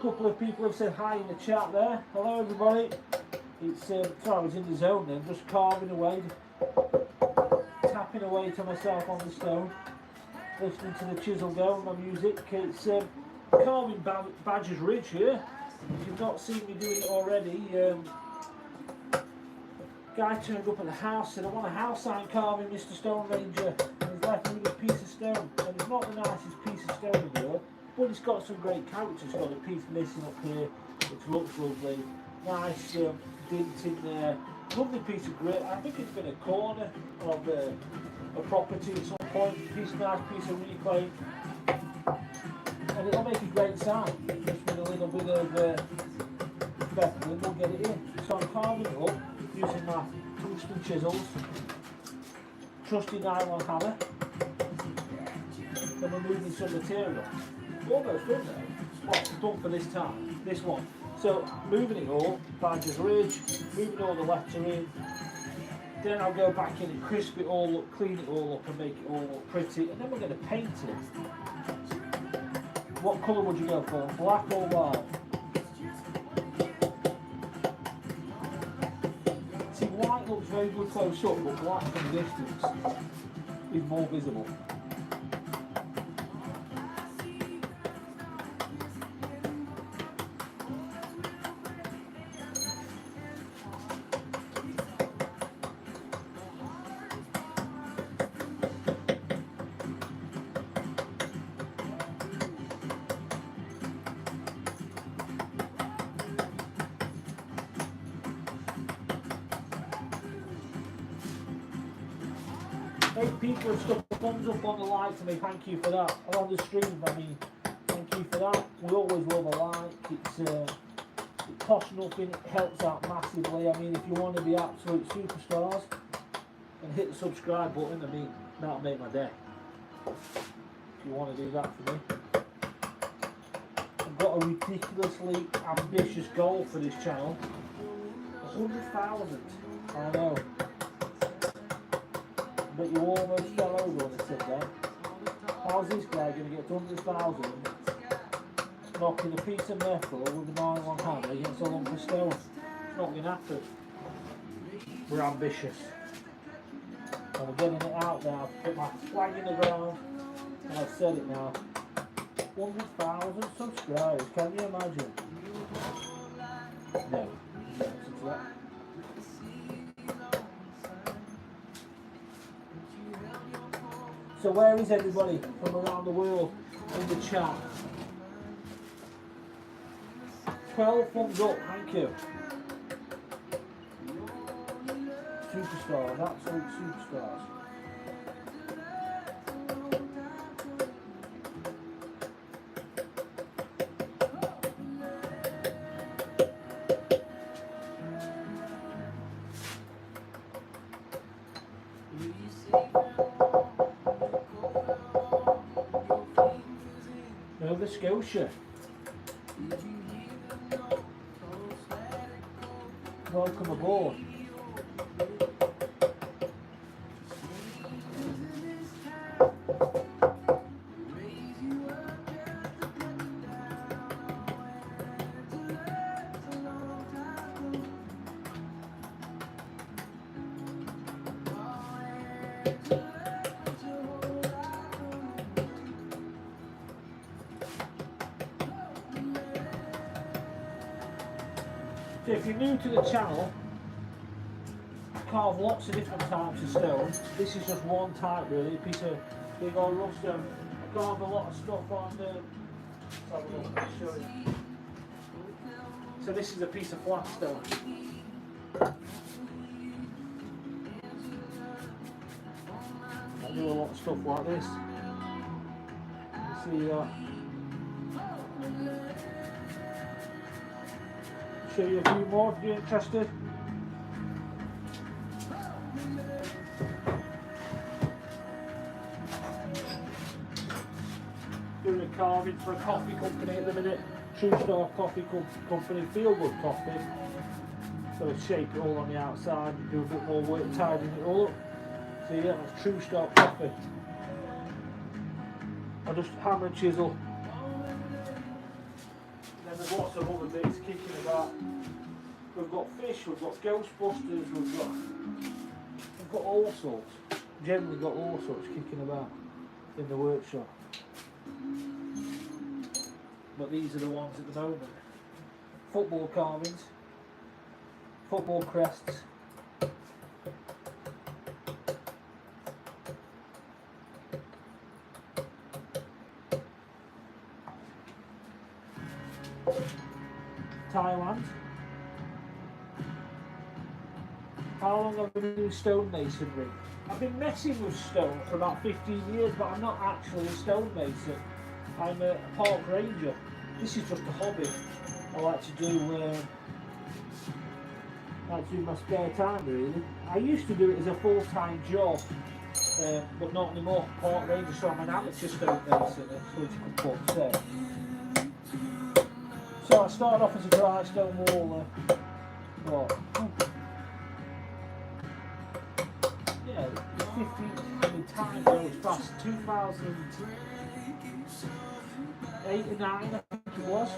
couple of people have said hi in the chat there. Hello everybody. It's sorry, I was in the zone then, just carving away, tapping away to myself on the stone, listening to the chisel go on my music. It's carving Badger's Ridge here. If you've not seen me doing it already, guy turned up at the house, said I want a house sign carving Mr. Stone Ranger, and he's left me with a piece of stone, and it's not the nicest piece of stone in the world, but it's got some great character. It's got a piece missing up here which looks lovely, nice dint in there, lovely piece of grit. I think it's been a corner of a property at some point, nice piece of reclaim, and it'll make a great sign, just with a little bit of feathering, we'll get it in. So I'm carving it up using my tungsten chisels, trusty nylon hammer, then we're moving some material. Almost done now. Well, done for this time, this one. So moving it all, Badger's Ridge, moving all the lettering, then I'll go back in and crisp it all up, clean it all up and make it all look pretty, and then we're going to paint it. What colour would you go for, black or white? See, white looks very good close up, but black from a distance is more visible. 8 people have stuck a thumbs up on the like for me, thank you for that. Or on the stream, I mean, thank you for that. We always love a like, it costs nothing, it helps out massively. I mean, if you want to be absolute superstars, and hit the subscribe button, I mean, that'll make my day. If you want to do that for me. I've got a ridiculously ambitious goal for this channel. 100,000, I know. But you almost fell over on the sit there. How's this guy going to get to 100,000 knocking a piece of metal with a nylon hammer against a lump of stone? It's not going to happen. We're ambitious. And we're getting it out there. I've put my flag in the ground and I've said it now. 100,000 subscribers, can you imagine? No. So where is everybody from around the world in the chat? 12 thumbs up, thank you. Superstars, absolute superstars. Nova Scotia. Welcome aboard. So if you're new to the channel, I carve lots of different types of stone. This is just one type really, a piece of big old rough stone. I carve a lot of stuff on the... Let's have a look, I'll show you. So this is a piece of flat stone. I do a lot of stuff like this. You see show you a few more if you're interested. Doing a carving for a coffee company at the minute. True Star Coffee Company, Feel Good Coffee. So I shape it all on the outside and do a bit more work tidying it all up. So yeah, that's True Star Coffee. I just hammer and chisel. Then then there's lots of other bits kicking about. We've got fish, we've got Ghostbusters, we've got all sorts. Generally got all sorts kicking about in the workshop. But these are the ones at the moment. Football carvings, football crests. Thailand. How long have I been doing stonemasonry? I've been messing with stone for about 15 years, but I'm not actually a stonemason. I'm a park ranger. This is just a hobby. I like to do my spare time really. I used to do it as a full-time job, but not anymore. Park ranger, so I'm an amateur stonemason, so you could put say. So I started off as a dry stone waller. What? Yeah, 15 time goes fast. 2008 or 9, I think it was.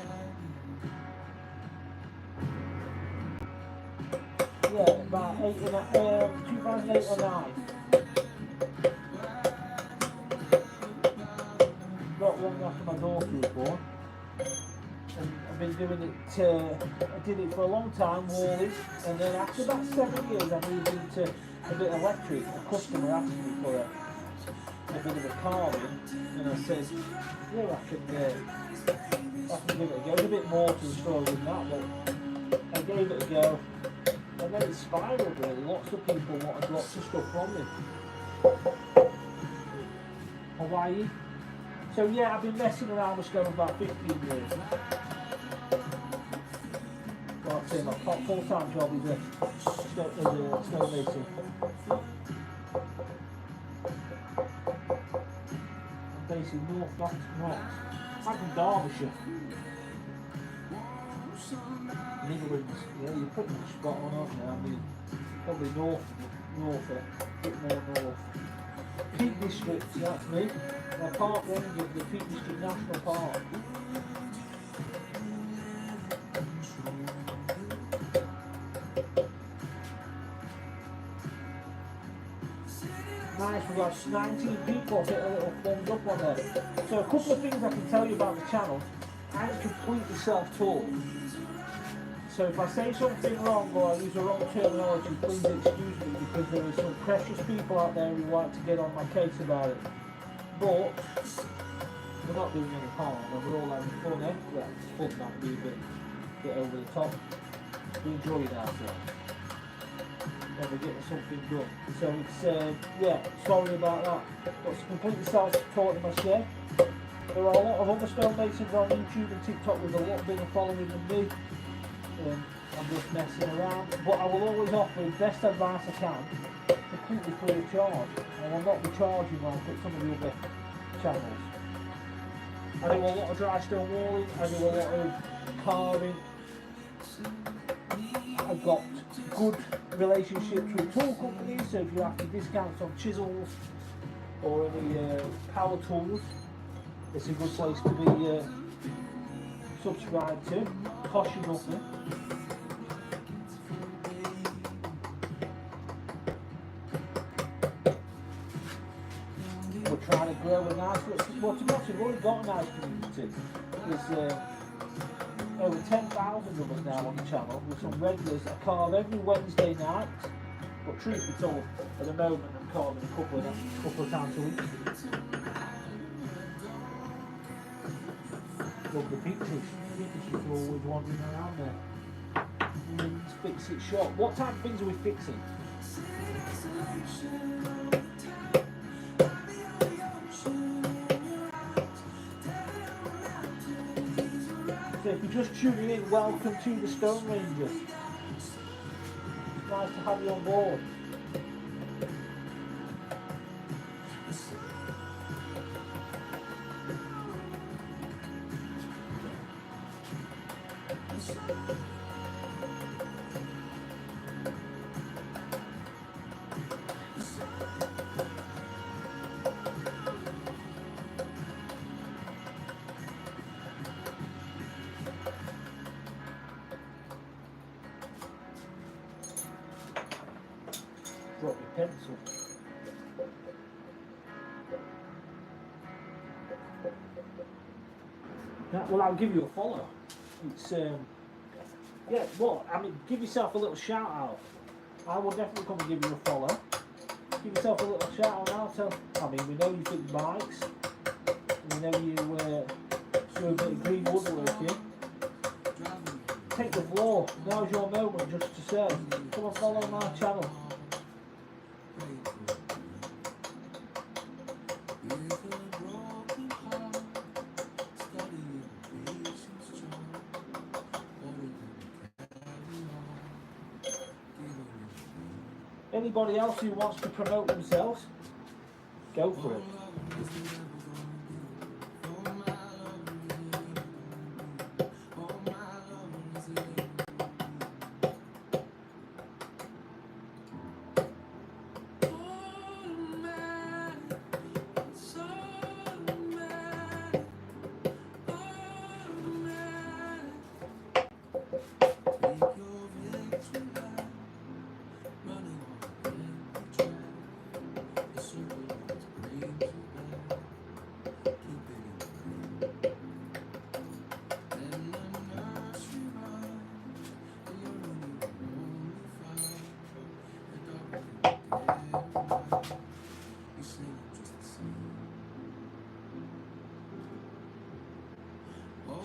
Yeah, about 2008 or 9. Not long after my daughter was born. And I've been doing it, I did it for a long time, walling, and then after about 7 years I moved into a bit electric. A customer asked me for a bit of a carving, and I said, yeah, I can give it a go. There's a bit more to the story than that, but I gave it a go, and then it spiraled really. Lots of people wanted lots of stuff from me. Hawaii. So yeah, I've been messing around with stone about 15 years. Well, I'd say my full-time job is a stonemason. I'm based in North. I'm from Derbyshire. Midlands. Yeah, you're pretty much spot on, aren't you? I mean, probably north, a bit more north. Peak District, that's me. My park ranger of the Peak District National Park. Nice, we've got 19 people hit a little thumbs up on there. So a couple of things I can tell you about the channel. I'm completely self-taught. So if I say something wrong or I use the wrong terminology, please excuse me, because there are some precious people out there who like to get on my case about it. But we're not doing any harm, and we're all having fun, eh? Well, fun might be a bit over the top. We enjoy it ourselves. When we're getting something done. So it's, yeah, sorry about that. But it's completely self-taught in my share. There are a lot of other stonemasons on YouTube and TikTok with a lot bigger following than me. I'm just messing around. But I will always offer the best advice I can, completely free of charge. I will not be charging like at some of the other channels. I do a lot of dry stone walling, I do a lot of carving. I've got good relationships with tool companies, so if you're after discounts on chisels or any power tools, it's a good place to be subscribed to. Cost you nothing. We're trying to grow a nice little, well, to be honest, we've already got a nice community. There's over 10,000 of us now on the channel, with some regulars that carve every Wednesday night. But truth be told, at the moment I'm carving a couple of times a week. Love the peaches. Peaches are always wandering around there. Let's fix it short. What type of things are we fixing? So if you're just tuning in, welcome to the TheStoneRanger. It's nice to have you on board. pencil. Yeah, well, I'll give you a follow. It's yeah, well, I mean, give yourself a little shout out. I will definitely come and give you a follow. Give yourself a little shout out now. I mean, we know you fix bikes. We know you do a bit of green woodworking. Take the floor. Now's your moment just to say, come and follow my channel. Anybody else who wants to promote themselves, go for it.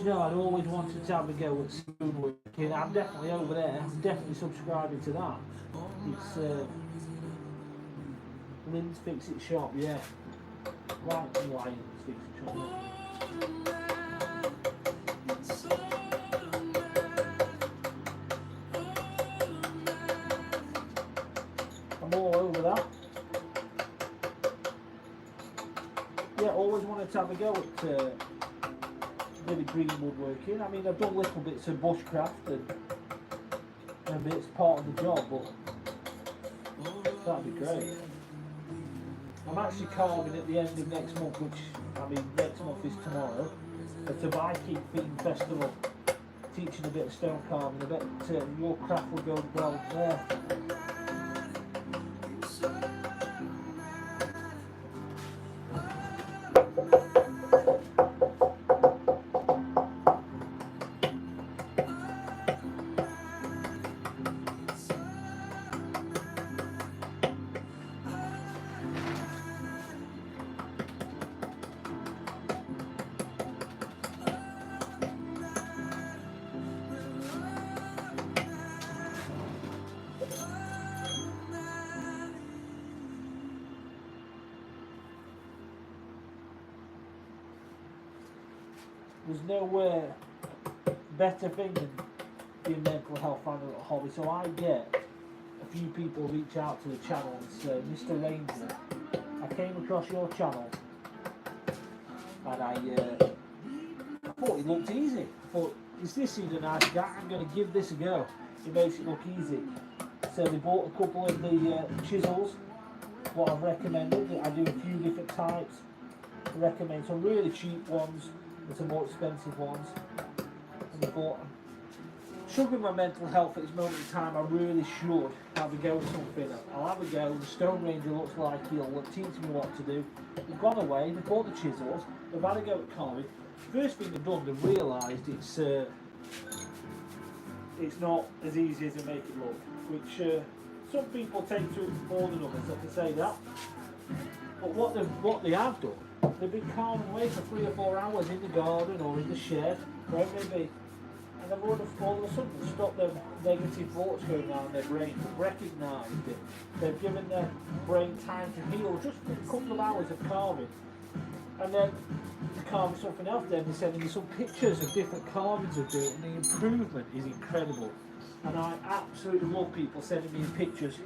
You know, I'd always wanted to have a go at stoneworking. I'm definitely over there. I'm definitely subscribing to that. It's Lynn's Fix It Shop, yeah. Right, Lynn's Fix It Shop. I'm all over that. Yeah, always wanted to have a go at really green woodworking. I mean, I've done little bits of bushcraft and it's part of the job, but that'd be great. I'm actually carving at the end of next month, which, I mean, next month is tomorrow, at the Viking Theme Festival, teaching a bit of stone carving. I bet your craft will go well there. There's no better thing than being mental health and a little hobby. So I get a few people reach out to the channel and say, Mr. Ranger, I came across your channel and I thought it looked easy. I thought, is this even a nice guy? I'm going to give this a go. It makes it look easy. So they bought a couple of the chisels, what I've recommended. I do a few different types. I recommend some really cheap ones and some more expensive ones. And I thought, I'm struggling with my mental health at this moment in time. I really should have a go at something. I'll have a go. The TheStoneRanger looks like he'll teach me what to do. They've gone away, they've bought the chisels, they've had a go at carving. First thing they've done, they've realised it's not as easy as they make it look, which some people take to it more than others, I can say that. But what they have done, they've been carving away for 3 or 4 hours in the garden or in the shed, wherever it may be, and they've all of a sudden stopped them negative thoughts going around their brain. They've recognised it. They've given their brain time to heal, just a couple of hours of carving. And then to carve something else, then they're sending me some pictures of different carvings of it, and the improvement is incredible. And I absolutely love people sending me pictures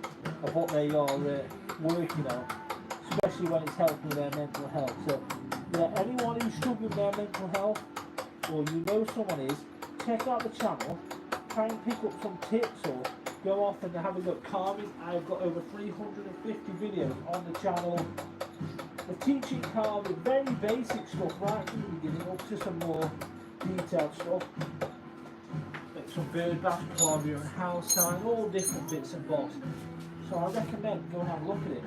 of what they are working on, especially when it's helping their mental health. So, yeah, anyone who's struggling with their mental health, or you know someone is, check out the channel, try and pick up some tips, or go off and have a look at carving. I've got over 350 videos on the channel. The teaching carving, very basic stuff right from the beginning up to some more detailed stuff. Like some bird bath carving and house sign, all different bits and bobs. So I recommend go and have a look at it,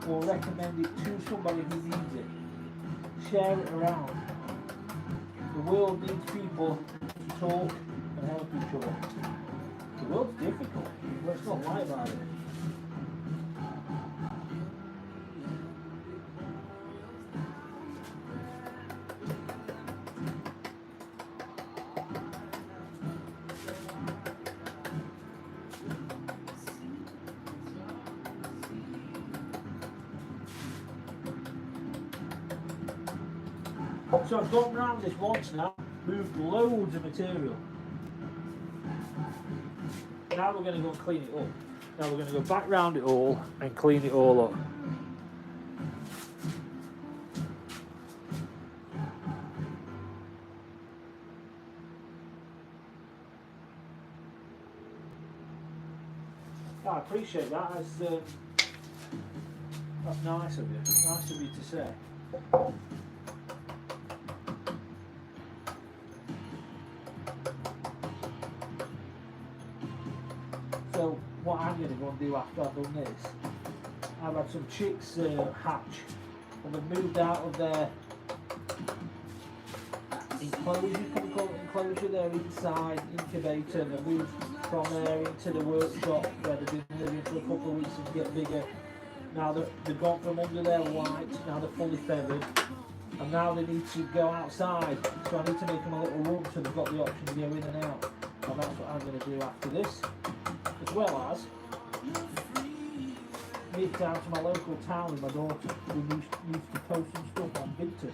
or recommend it to somebody who needs it. Share it around. The world needs people to talk and help each other. The world's difficult, but it's not like about it. So I've gone round this once now, moved loads of material. Now we're going to go and clean it up. Now we're going to go back round it all and clean it all up. I appreciate that. That's nice of you. Nice of you to say. So what I'm going to go and do after I've done this, I've had some chicks hatch, and they've moved out of their enclosure, you can call it enclosure, their inside incubator, and they've moved from there into the workshop where they've been living for a couple of weeks and get bigger. Now they've gone from under their white, now they're fully feathered, and now they need to go outside, so I need to make them a little room so they've got the option to go in and out, and that's what I'm going to do after this, as well as nip down to my local town with my daughter who needs to post some stuff on Vinted.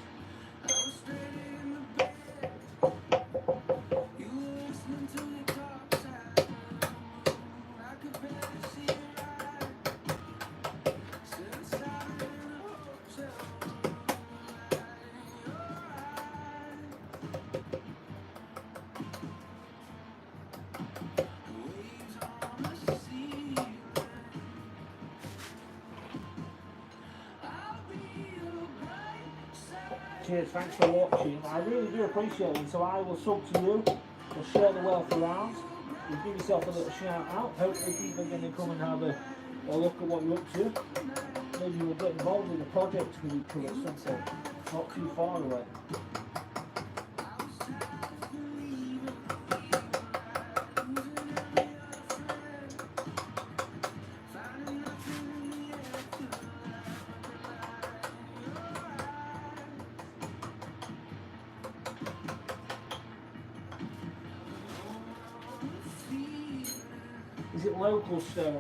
Cheers, thanks for watching. I really do appreciate it. So I will sub to you, we'll share the wealth around, you give yourself a little shout out. Hopefully people are going to come and have a look at what you're up to. Maybe we'll get involved in a project with each other at some point, not too far away. Is it local stone?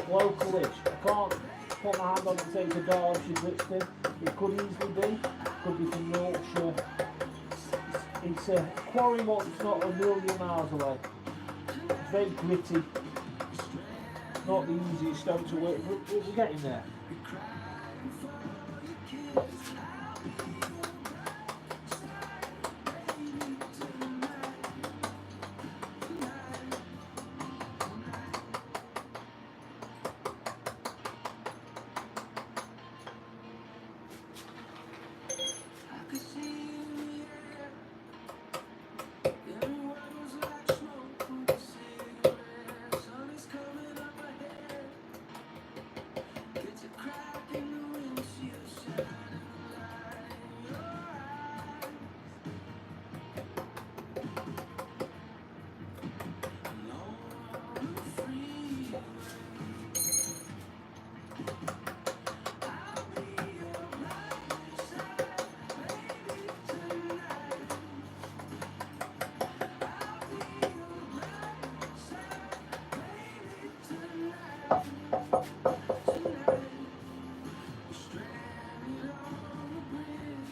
Local-ish. I can't put my hand on it and say it's a Derbyshire Brixton. It could easily be. Could be from Yorkshire. It's a quarry malt that's not a million miles away. It's very gritty. Not the easiest stone to work with, but we're getting there.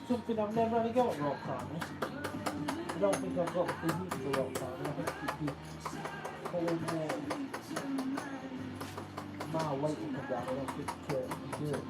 Something I've never really got at rock climbing. I don't think I've got the physique for rock climbing. I think it'd be pulling my weight will come down. I don't think I can do it.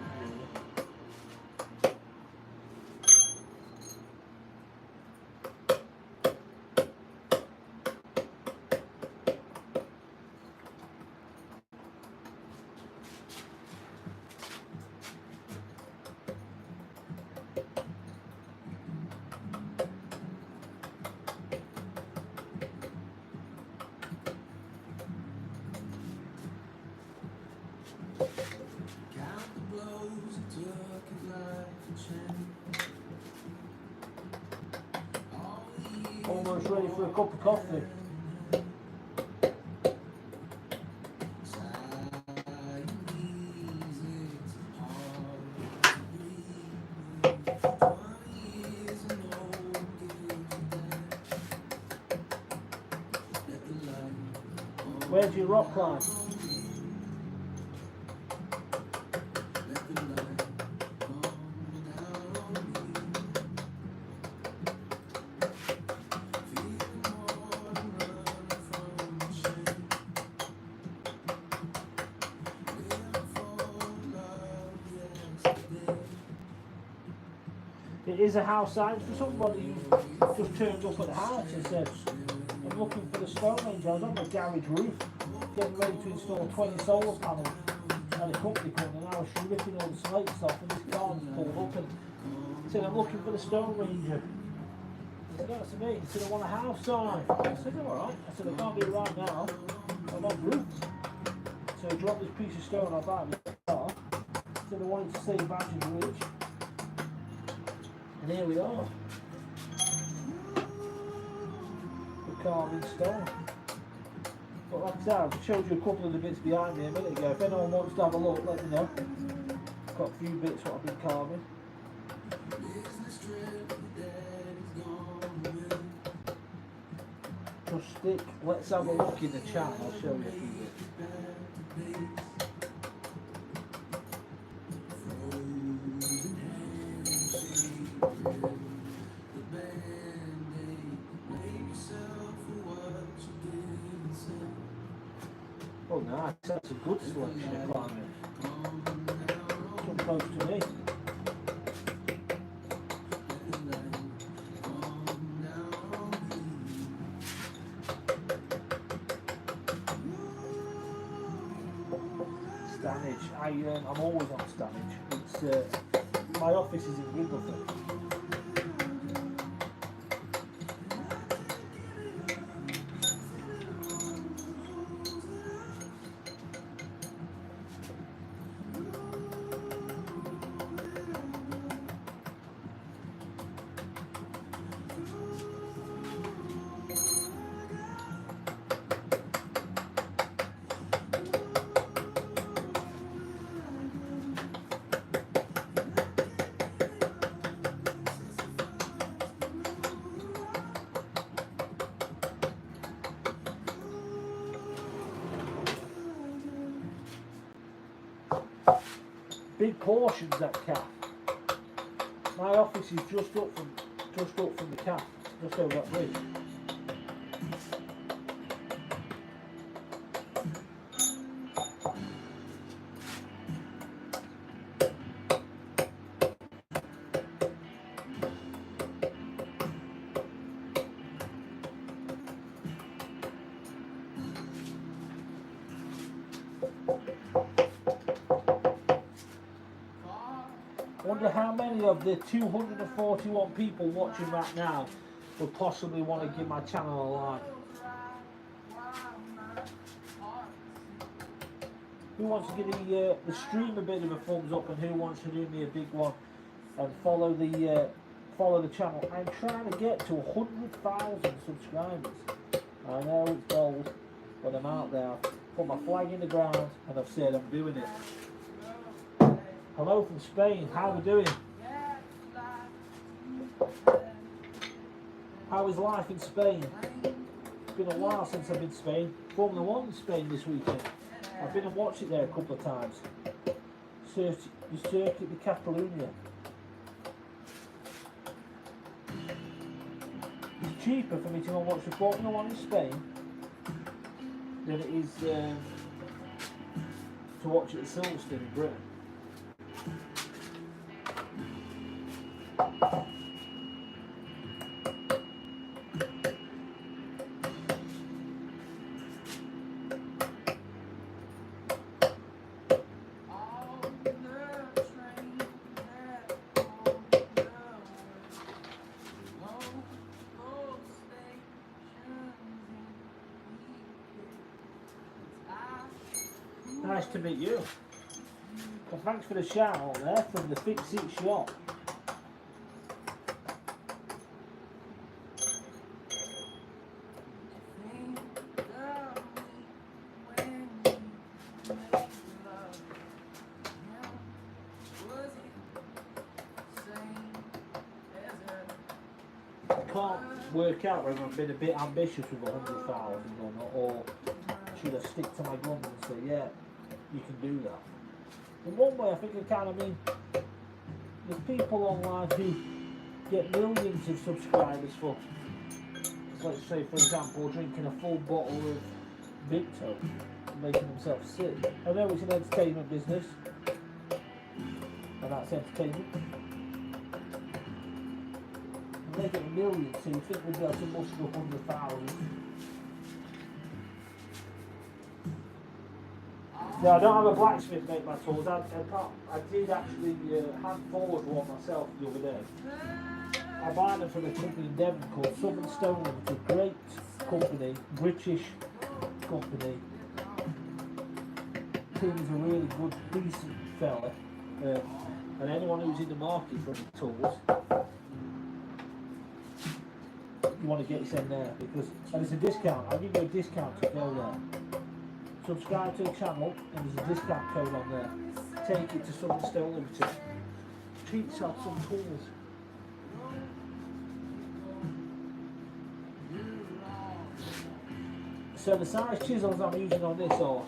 ready for a cup of coffee. Where's your rock climb? It is a house sign for somebody who just turned up at the house and said, I'm looking for the TheStoneRanger. I was on the garage roof getting ready to install 20 solar panels, and a company came and I was ripping all the slates off, and this car was pulled up and said, I'm looking for the TheStoneRanger. I said, that's me. He said, I want a house sign. I said, alright. I said, I can't do it right now. I'm on roof. So he dropped this piece of stone off out of the car. He said, I wanted to say Badger's Ridge. And here we are. The carved in stone. But like I said, I showed you a couple of the bits behind me a minute ago. If anyone wants to have a look, let me know. Got a few bits what I've been carving. Just stick. Let's have a look in the chat. I'll show you a few bits. Oh nice, that's a good selection of climbing. Come close to me. Stanage, I'm always on Stanage. It's my office is in Wiggleford. Big portions, that calf. My office is just up from the calf, just over that bridge. Wonder how many of the 241 people watching right now would possibly want to give my channel a like. Who wants to give the stream a bit of a thumbs up, and who wants to do me a big one and follow the channel? I'm trying to get to 100,000 subscribers. I know it's bold, but I'm out there. I've put my flag in the ground and I've said I'm doing it. Hello from Spain, how are we doing? How is life in Spain? It's been a while since I've been to Spain. Formula 1 in Spain this weekend. I've been and watched it there a couple of times. The Circuit de Catalunya. It's cheaper for me to go and watch the Formula 1 in Spain than it is to watch it at Silverstone in Britain. Nice to meet you. Well, thanks for the shout out there from the Fix It shop. I can't work out whether I've been a bit ambitious with 100,000 or not, or should I stick to my guns and say, yeah, you can do that. In one way, I think I can. I mean, there's people online who get millions of subscribers for, let's say, for example, drinking a full bottle of Victo and making themselves sick. I know it's an entertainment business, and that's entertainment. And they get millions, so you think we'd be able to muster up 100,000. No, I don't have a blacksmith make my tools. I did actually hand forward one myself the other day. I buy them from a company in Devon called TheStoneRanger. It's a great company, British company. Tim's a really good, decent fella. And anyone who's in the market for the tools, you want to get yourself there because, and it's a discount. I'll give you a discount to go there. Subscribe to the channel and there's a discount code on there. Take it to TheStoneRanger. Treat yourself some tools. So the size chisels I'm using on this are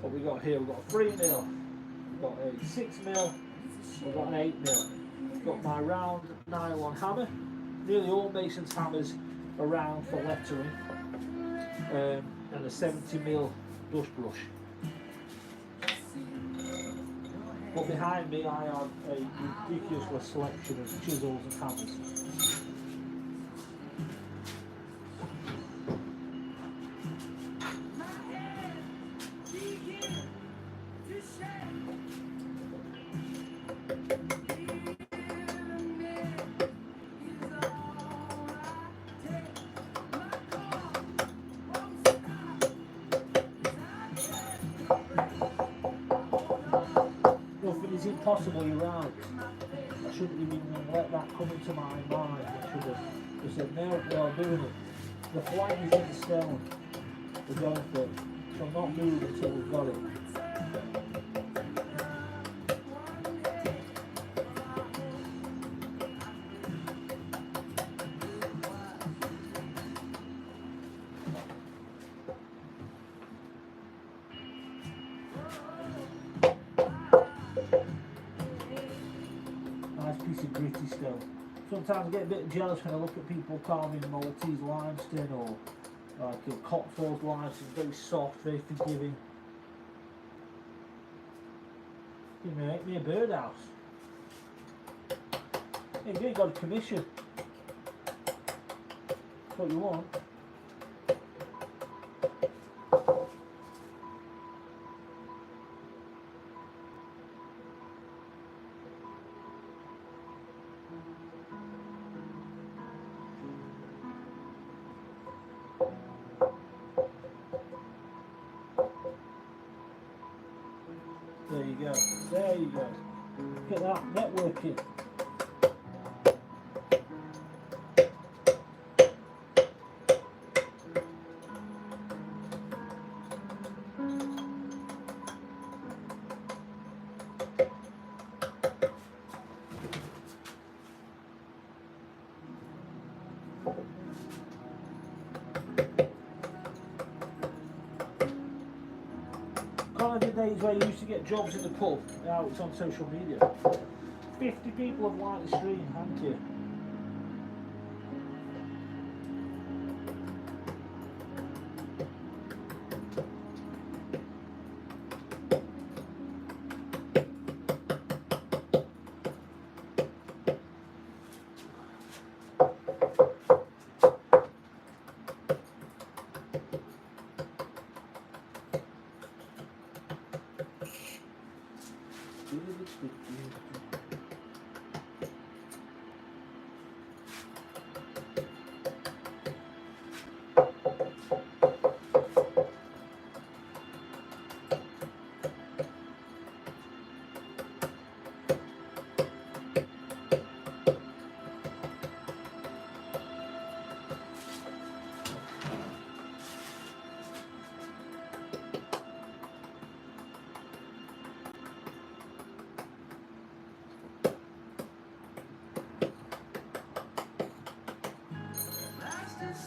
what we got here. We've got a 3mm, we've got a 6mm, we've got an 8mm. We've got my round nylon hammer. Nearly all masons' hammers are round for lettering, and a 70mm dust brush. But behind me I have a ridiculous selection of chisels and hammers. Nothing is impossible, you're right. I shouldn't even let that come into my mind. I should have just said, no, we are doing it. The flag is in the stone. We're going for it. Shall not move until we've got it. Nice piece of gritty stone. Sometimes I get a bit jealous when I look at people carving Maltese limestone or like a Cotswold limestone, very soft, very forgiving. You make me a birdhouse. Hey, you got a commission. That's what you want. There you go. There you go. Look at that, networking. Gone are the days where you used to get jobs in the pub. Now it's on social media. 50 people have liked the stream, haven't you?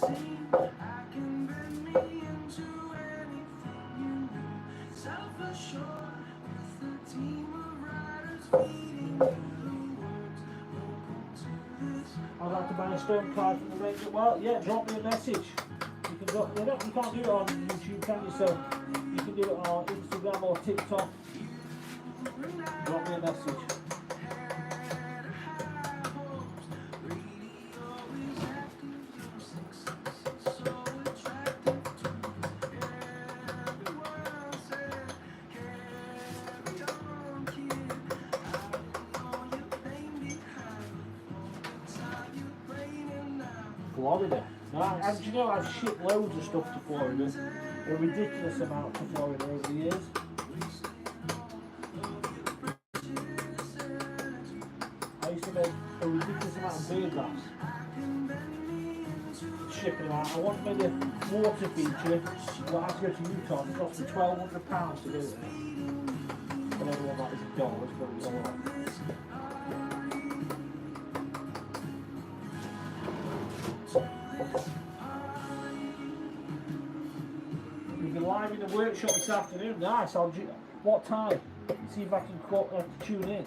I'd like to buy a stone card from the Ranger. Well, yeah, drop me a message. You can drop. You can't do it on YouTube, can you? So you can do it on Instagram or TikTok. Drop me a message. Florida. Now, and you know, I've shipped loads of stuff to Florida. A ridiculous amount to Florida over the years. I used to make a ridiculous amount of beer glass. Shipping them out. I once made a water feature. Well, I had to go to Utah. It cost me £1,200 to do it. I don't know what that is in dollars, but it was alright. We'll be live in the workshop this afternoon. Nice. What time? See if I can tune in.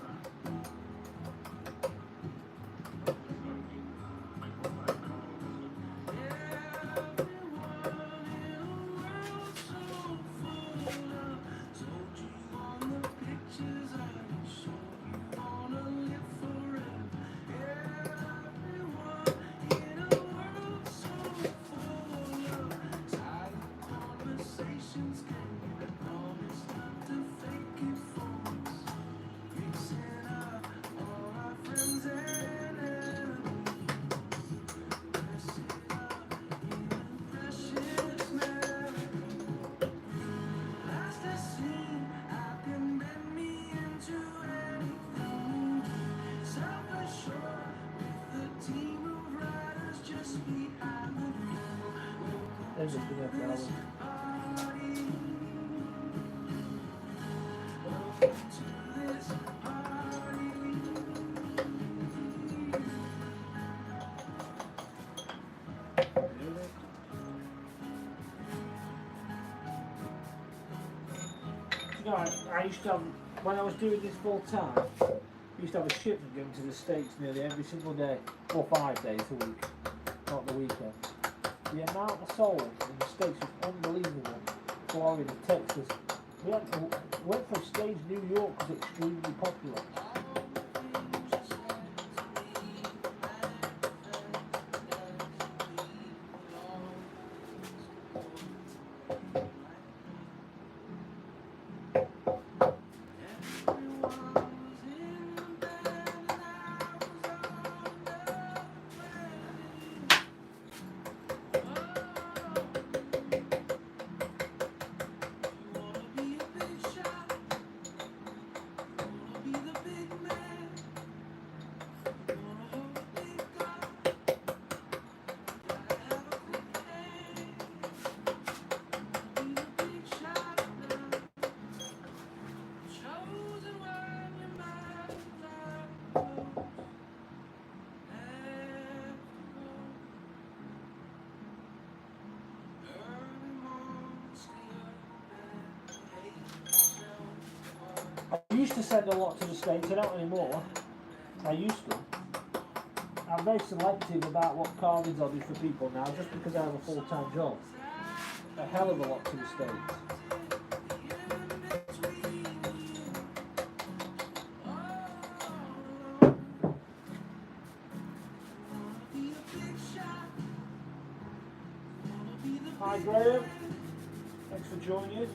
You know, I used to have, when I was doing this full time, I used to have a shipment going to the States nearly every single day, or 5 days a week, not the weekend. The amount I sold in the States was unbelievable. Florida, Texas. We went for a stage. New York was extremely popular. I used to send a lot to the States, I don't anymore. I used to. I'm very selective about what carvings I do for people now, just because I have a full-time job. A hell of a lot to the States. Hi Graham, thanks for joining us.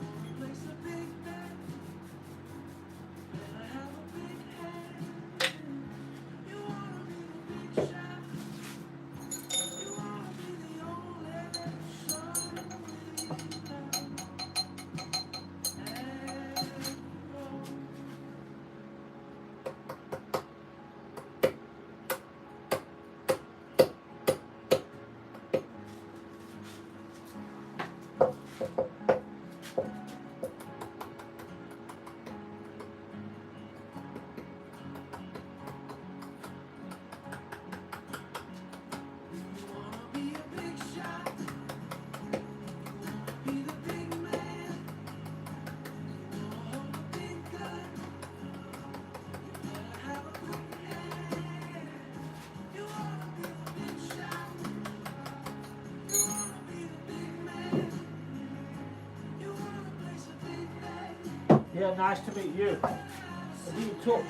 Yeah, nice to meet you. I'll be in touch.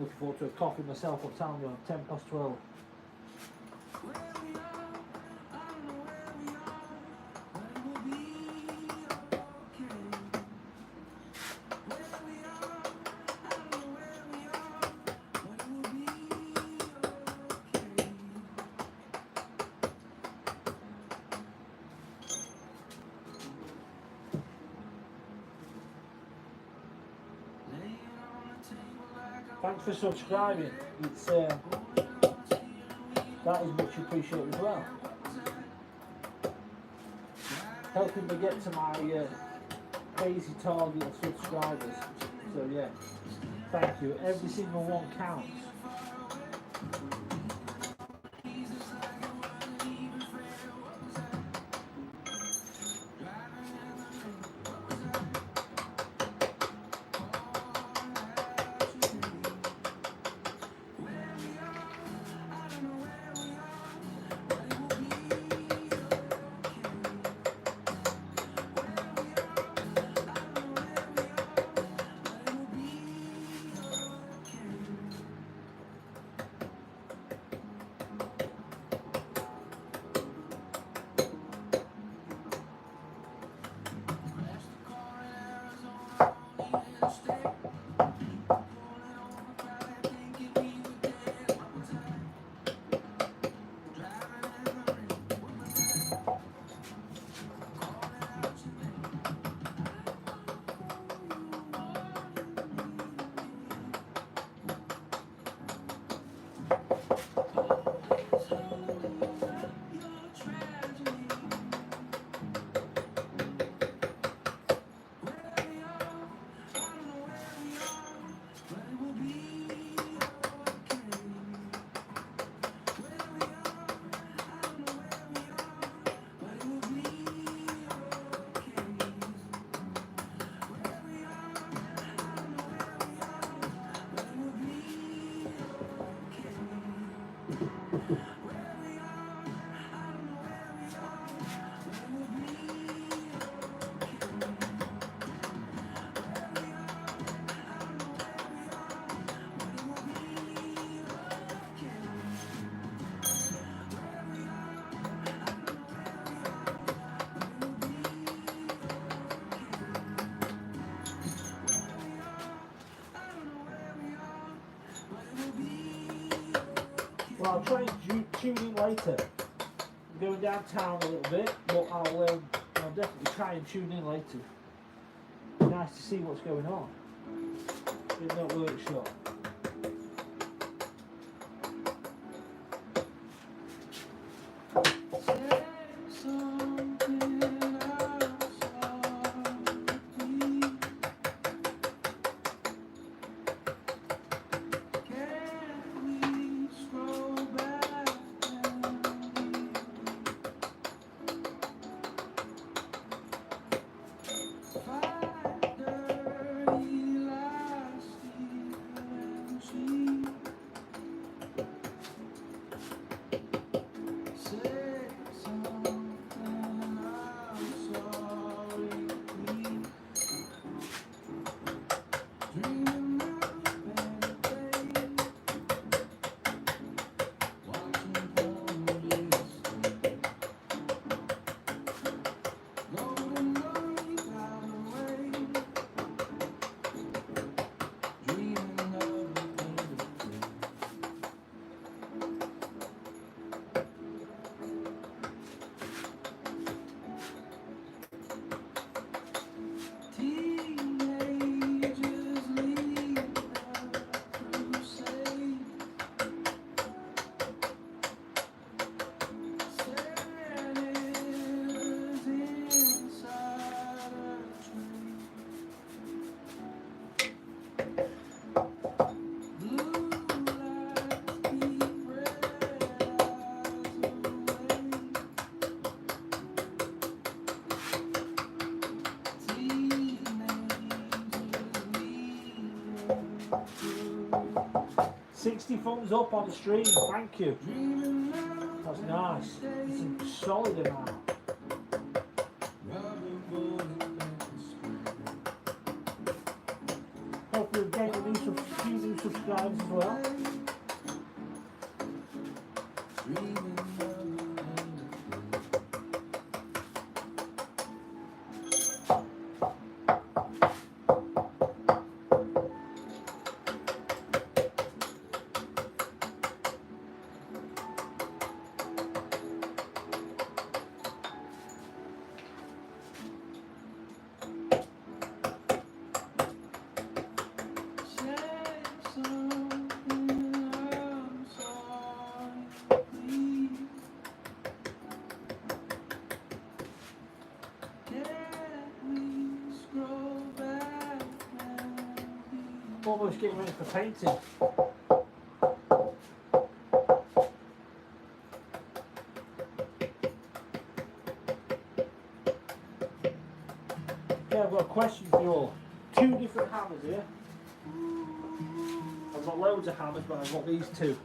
Looking forward to a coffee myself, I'm telling you, on 12:10. Thanks for subscribing. It's that is much appreciated as well. Helping me get to my crazy target of subscribers. So yeah, thank you. Every single one counts. Well, I'll try and tune in later. I'm going downtown a little bit, but I'll definitely try and tune in later. Nice to see what's going on in that workshop. 60 thumbs up on the stream, thank you. That's nice. It's a solid amount. Hopefully we've gained a few new subscribers as well. Almost getting ready for painting. Okay, I've got a question for you all. 2 different hammers here. I've got loads of hammers, but I've got these 2.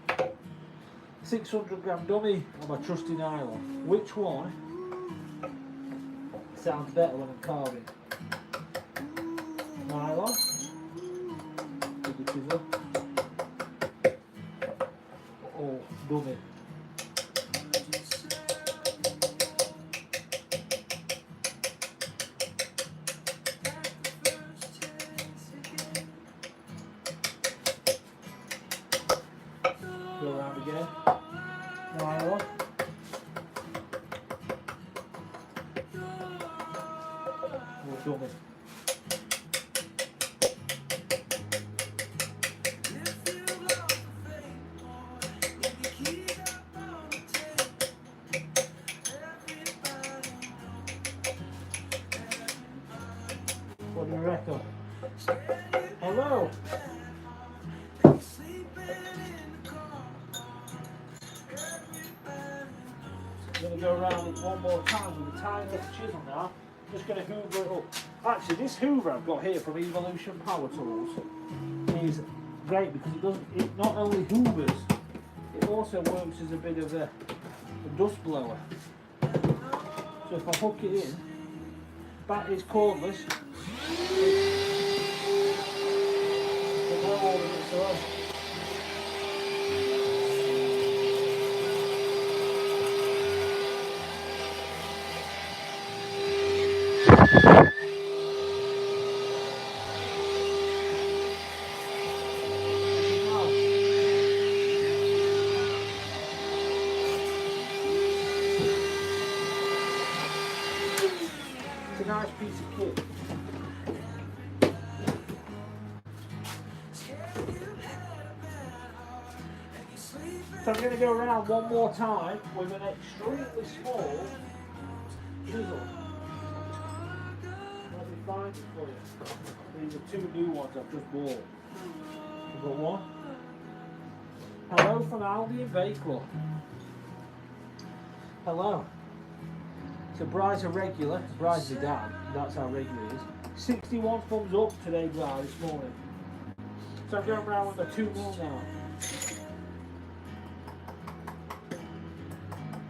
600-gram dummy on my trusty nylon. Which one sounds better when I'm carving? Nylon. Chisel. Or dummy. Go around again. Nylon. Or dummy. What do you reckon? Hello! I'm going to go around it one more time with a tiny little chisel now. I'm just going to hoover it up. Actually, this hoover I've got here from Evolution Power Tools is great because it not only hoovers, it also works as a bit of a dust blower. So if I hook it in, back is cordless. It's a nice piece of kit. So I'm going to go around one more time with an extremely small chisel. Let me find it for you. These are 2 new ones I've just bought. I've got one. Hello from Aldi and Bakewell. Hello. So Bry's a regular. Bry's the dad. That's how regular he is. 61 thumbs up today, Bry, this morning. So I'm going around with a 2 mil now.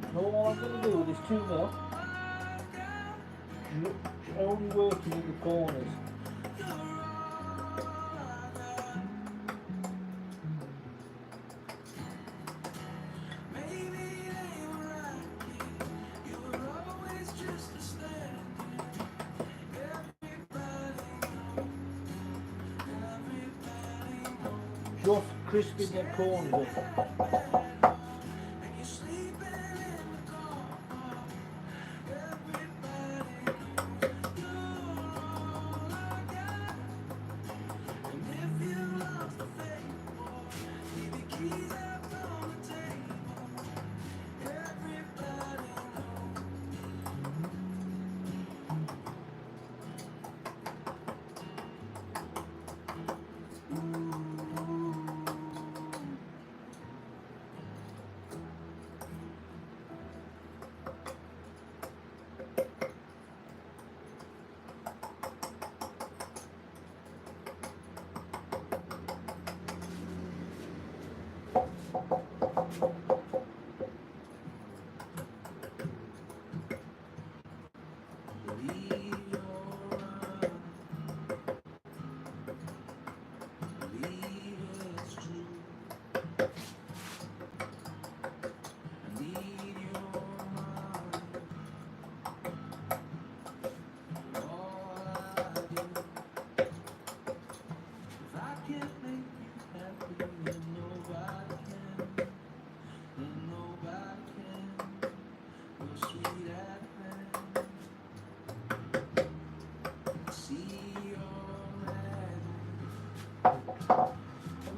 And all I'm going to do with this 2 mil, only working in the corners. Just crisping the corners up.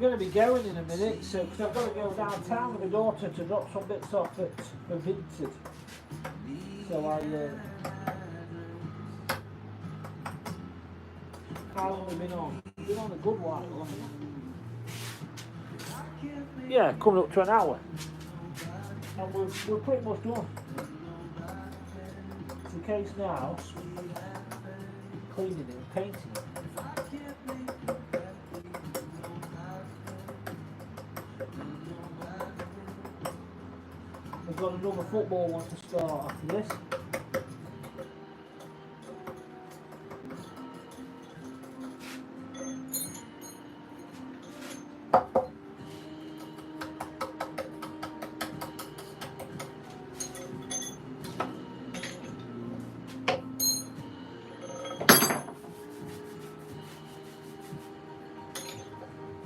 going to be going in a minute, so because I've got to go downtown with my daughter to drop some bits off at Vinted. So how long have we been on? We've been on a good while, haven't we? Yeah, coming up to an hour. And we're pretty much done. It's the case now, cleaning it and painting it. We've got another football one to start after this.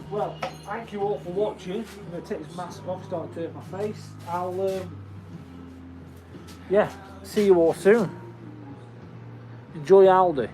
Well, thank you all for watching. I'm going to take this mask off, start to hurt my face. I'll, yeah, see you all soon. Enjoy Aldi.